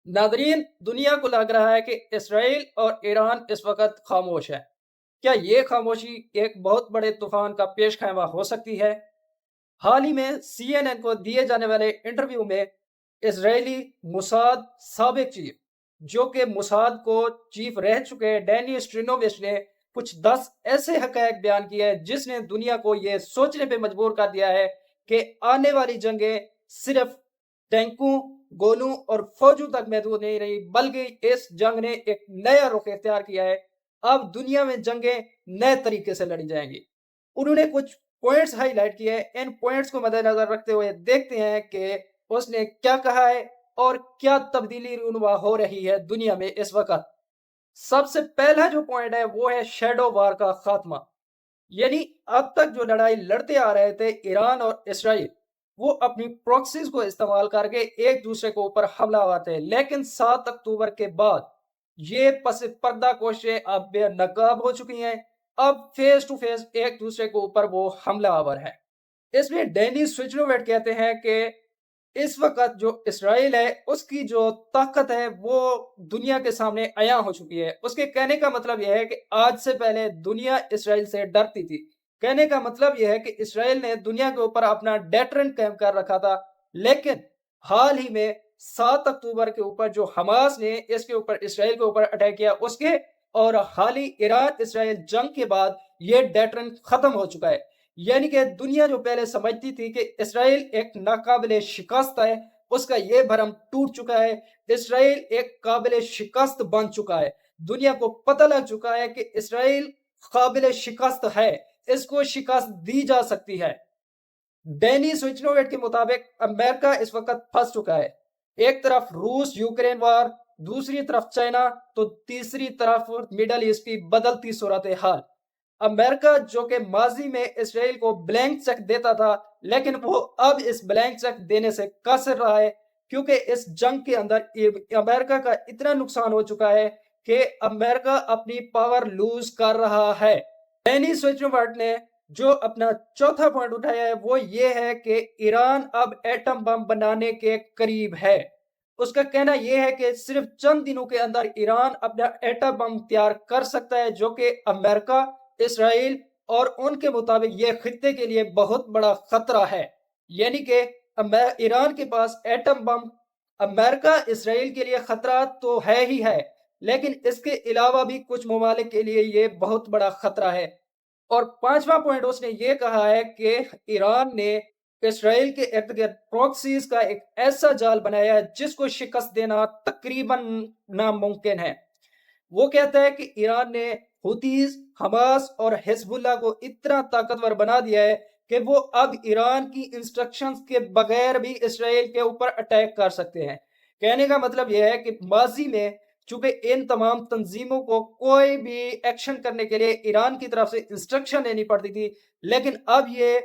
Nadreen, दुनिया को लग रहा है कि इसराइल और ईरान इस वक्त खामोश है। क्या ये खामोशी एक बहुत बड़े तूफान का पेश खैमा हो सकती है? हाल ही में CNN को दिए जाने वाले इंटरव्यू में इजरायली मुसाद साबिक चीफ, जो कि मुसाद को चीफ रह चुके डैनी स्ट्रिनोविच ने कुछ 10 ऐसे हकैक बयान किए हैं जिसने दुनिया को यह सोचने पे मजबूर कर दिया है कि आने वाली जंगें सिर्फ टैंकों, गोलों और फौजों तक महदूद नहीं रही, बल्कि इस जंग ने एक नया रुख इख्तियार किया है। अब दुनिया में जंगें नए तरीके से लड़ी जाएंगी। उन्होंने कुछ पॉइंट्स हाईलाइट किए हैं। इन पॉइंट्स को मद्देनजर रखते हुए देखते हैं कि उसने क्या कहा है और क्या तब्दीली रूनुमा हो रही है दुनिया में इस वक्त। सबसे पहला जो पॉइंट है वो है शैडो वार का खात्मा। यानी अब तक जो लड़ाई लड़ते आ रहे थे ईरान और इसराइल, वो अपनी प्रॉक्सीज को इस्तेमाल करके एक दूसरे के ऊपर हमला आते हैं, लेकिन 7 अक्टूबर के बाद ये पस पर्दा कोशिशें अब बेनकाब हो चुकी हैं। अब फेस टू फेस एक दूसरे के ऊपर वो हमलावर है। इसमें डेनिस स्विचरोवेट कहते हैं कि इस वक्त जो इसराइल है उसकी जो ताकत है वो दुनिया के सामने अयां हो चुकी है। उसके कहने का मतलब यह है कि आज से पहले दुनिया इसराइल से डरती थी। कहने का मतलब यह है कि इसराइल ने दुनिया के ऊपर अपना डेटरेंट कायम कर रखा था, लेकिन हाल ही में 7 अक्टूबर के ऊपर जो हमास ने इसके ऊपर इसराइल के ऊपर अटैक किया उसके और हाल ही ईरान इसराइल जंग के बाद ये डेटरेंट खत्म हो चुका है। यानी कि दुनिया जो पहले समझती थी कि इसराइल एक नाकाबिले शिकस्त है, उसका ये भरम टूट चुका है। इसराइल एक काबिले शिकस्त बन चुका है। दुनिया को पता लग चुका है कि इसराइल काबिले शिकस्त है, इसको शिकस्त दी जा सकती है। डेनी स्विचनोवेट के मुताबिक अमेरिका इस वक्त फंस चुका है। एक तरफ रूस यूक्रेन वार, दूसरी तरफ चाइना, तो तीसरी तरफ मिडल ईस्ट की बदलती सूरत हाल। अमेरिका जो कि माजी में इसराइल को ब्लैंक चेक देता था, लेकिन वो अब इस ब्लैंक चेक देने से कसर रहा है, क्योंकि इस जंग के अंदर अमेरिका का इतना नुकसान हो चुका है कि अमेरिका अपनी पावर लूज कर रहा है। डेनी स्विचनोवर्ट ने जो अपना चौथा पॉइंट उठाया है वो ये है कि ईरान अब एटम बम बनाने के करीब है। उसका कहना यह है कि सिर्फ चंद दिनों के अंदर ईरान अपना एटम बम तैयार कर सकता है, जो कि अमेरिका, इसराइल और उनके मुताबिक यह खित्ते के लिए बहुत बड़ा खतरा है। यानी कि ईरान के पास एटम बम अमेरिका इसराइल के लिए खतरा तो है ही है, लेकिन इसके अलावा भी कुछ ममालिक के लिए यह बहुत बड़ा खतरा है। और पांचवा पॉइंट उसने ये कहा है कि ईरान ने इसराइल के इर्द गिर्द प्रॉक्सीज का एक ऐसा जाल बनाया है जिसको शिकस्त देना तकरीबन नामुमकिन है। वो कहता है कि ईरान ने हुतीज, हमास और हिजबुल्लाह को इतना ताकतवर बना दिया है कि वो अब ईरान की इंस्ट्रक्शंस के बगैर भी इसराइल के ऊपर अटैक कर सकते हैं। कहने का मतलब यह है कि माजी में चूंकि इन तमाम तंजीमों को कोई भी एक्शन करने के लिए ईरान की तरफ से इंस्ट्रक्शन लेनी पड़ती थी, लेकिन अब ये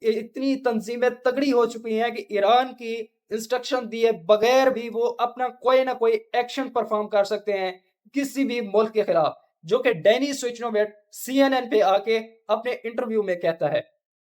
इतनी तंजीमें तगड़ी हो चुकी हैं कि ईरान की इंस्ट्रक्शन दिए बगैर भी वो अपना कोई ना कोई एक्शन परफॉर्म कर सकते हैं किसी भी मुल्क के खिलाफ, जो कि डेनी स्विचनोवेट CNN पे आके अपने इंटरव्यू में कहता है।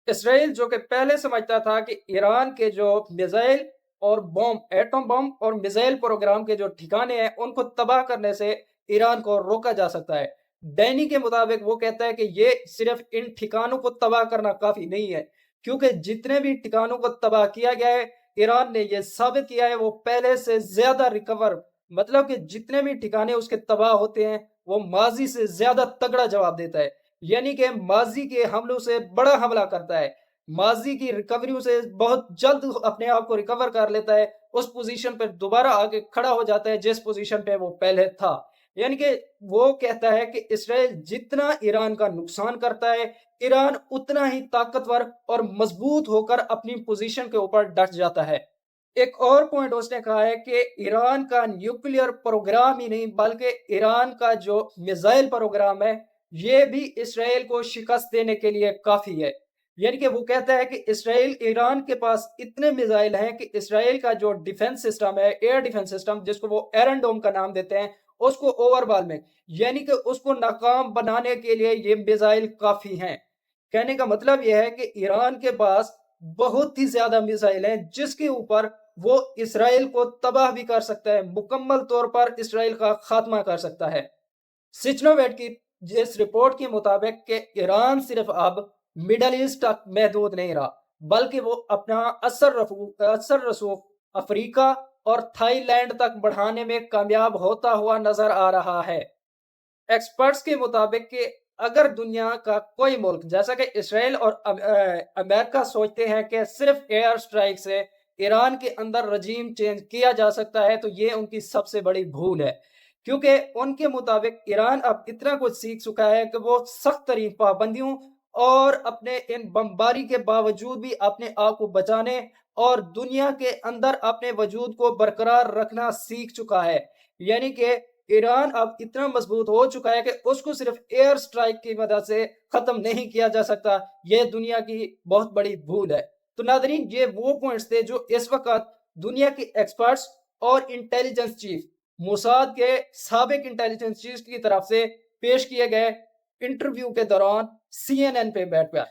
इसराइल जो कि पहले समझता था कि ईरान के जो मिसाइल और बम, एटम बम और मिसाइल प्रोग्राम के जो ठिकाने हैं उनको तबाह करने से ईरान को रोका जा सकता है, डैनी के मुताबिक वो कहता है कि ये सिर्फ इन ठिकानों को तबाह करना काफी नहीं है, क्योंकि जितने भी ठिकानों को तबाह किया गया है ईरान ने यह साबित किया है वो पहले से ज्यादा रिकवर, मतलब कि जितने भी ठिकाने उसके तबाह होते हैं वो माजी से ज्यादा तगड़ा जवाब देता है। यानी कि माजी के हमलों से बड़ा हमला करता है, माजी की रिकवरी से बहुत जल्द अपने आप को रिकवर कर लेता है, उस पोजीशन पर दोबारा आके खड़ा हो जाता है जिस पोजीशन पे वो पहले था। यानी कि वो कहता है कि इसराइल जितना ईरान का नुकसान करता है, ईरान उतना ही ताकतवर और मजबूत होकर अपनी पोजीशन के ऊपर डट जाता है। एक और पॉइंट उसने कहा है कि ईरान का न्यूक्लियर प्रोग्राम ही नहीं बल्कि ईरान का जो मिसाइल प्रोग्राम है ये भी इसराइल को शिकस्त देने के लिए काफी है। यानी कि वो कहता है कि इसराइल, ईरान के पास इतने मिसाइल हैं कि इसराइल का जो डिफेंस सिस्टम है, एयर डिफेंस सिस्टम, जिसको वो एरन डोम का नाम देते हैं, उसको ओवरऑल में, यानी कि उसको नाकाम बनाने के लिए ये मिसाइल काफी हैं। कहने का मतलब यह है कि ईरान के पास बहुत ही ज्यादा मिसाइल हैं जिसके ऊपर وہ اسرائیل کو تباہ بھی کر سکتا ہے، مکمل طور پر اسرائیل کا خاتمہ کر سکتا ہے۔ سچنوویٹ کی اس رپورٹ کے مطابق کہ ایران صرف اب مڈل ایسٹ تک محدود نہیں رہا، بلکہ وہ اپنا اثر رسوخ افریقہ اور تھائی لینڈ تک بڑھانے میں کامیاب ہوتا ہوا نظر آ رہا ہے۔ ایکسپرٹس کے مطابق کہ اگر دنیا کا کوئی ملک جیسا کہ اسرائیل اور امریکہ سوچتے ہیں کہ صرف ایئر سٹرائک سے ایران کے اندر رجیم چینج کیا جا سکتا ہے، تو یہ ان کی سب سے بڑی بھول ہے، کیونکہ ان کے مطابق ایران اب اتنا کچھ سیکھ چکا ہے کہ وہ سخت ترین پابندیوں اور اپنے ان بمباری کے باوجود بھی اپنے آپ کو بچانے اور دنیا کے اندر اپنے وجود کو برقرار رکھنا سیکھ چکا ہے۔ یعنی کہ ایران اب اتنا مضبوط ہو چکا ہے کہ اس کو صرف ایئر سٹرائک کی مدد سے ختم نہیں کیا جا سکتا۔ یہ دنیا کی بہت بڑی بھول ہے۔ تو ناظرین، یہ وہ پوائنٹس تھے جو اس وقت دنیا کے ایکسپرٹس اور انٹیلیجنس چیف، موساد کے سابق انٹیلیجنس چیف کی طرف سے پیش کیے گئے انٹرویو کے دوران CNN پہ بیٹھ کر۔